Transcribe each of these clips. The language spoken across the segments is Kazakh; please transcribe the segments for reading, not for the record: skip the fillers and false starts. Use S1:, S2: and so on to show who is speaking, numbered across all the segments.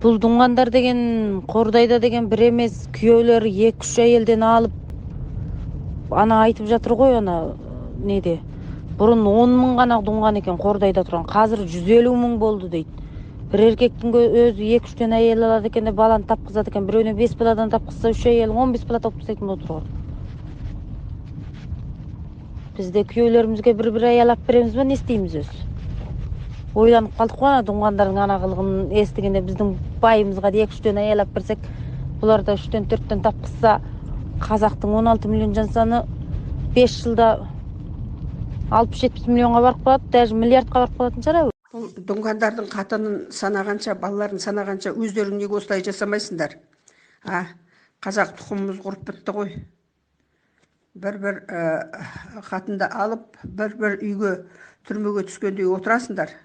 S1: Бұл Дуңғандар деген Қордайда деген бір емес, күйеулері 2-3 әйелден алып, ана айтып жатыр ғой, ана неде. Бұрын 10 мың ғана Дуңған екен Қордайда тұрған. Қазір 150 мың болды дейді. Бір еркектің өзі 2-3 әйел алады екен де баланы тапқызады екен. Біреуіне 5 баладан тапқызса 3 әйел 15 бала тауып тастайтын болып тұр. Бізде күйеулерімізге бір әйел алып береміз бе, не істейміз өзі? Ойланып қалдық қой, Дуңғандардың ана қылығын естігенде біздің байымызға 2-3 әйел алып берсек, бұлар да 3-4 тапқызса, қазақтың 16 миллион жан саны 5 жылда 60-70 миллионға барып қалады, даже миллиардқа барып қалатын шығар.
S2: Бұл Дуңғандардың қатынын санағанша, балаларын санағанша өздерің неге осылай жасамайсыңдар? Қазақ тұқымымыз құрып бітті ғой. Бір қатынды алып, бір үйге түрмеге түскендей отырасыңдар.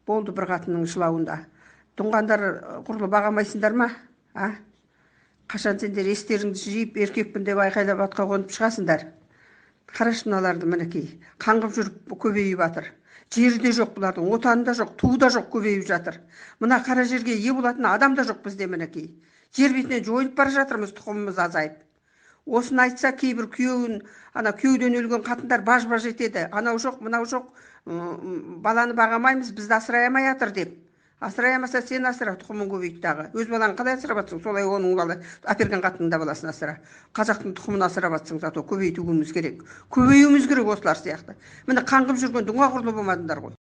S2: Болды бір қатынның жылауында. Дуңғандар құрылып ағамайсыңдар ма? Қашан сендер естеріңді жиып, еркекпін деп айқайлап атқа қонып шығасыңдар? Қарашы мыналарды, мінекей, қаңғып жүріп көбейіп жатыр. Жері де жоқ бұлардың, отаны да жоқ, туы да жоқ, көбейіп жатыр. Мына қара жерге ие болатын адам да жоқ бізде, мінекей. Жер бетінен жойылып бара жатырмыз, тұқымымыз азайып. Осыны айтса, кейбір күйеуден өлген қатындар баж-баж етеді. Анау жоқ, мынау жоқ, баланы бағамаймыз, бізді асырай алмай жатыр деп. Асырай алмаса сен асыра, тұқымың көбейді дағы. Өз баланы қалай асырап жатсың? Солай оның бала әперген қатынның да баласын асыра. Қазақтың тұқымын асырап жатсың, зато көбейтуіміз керек. Көбеюіміз керек осылар сияқты. Міне қаңғып жүрген Дуңға құрлы болмадыңдар ғой.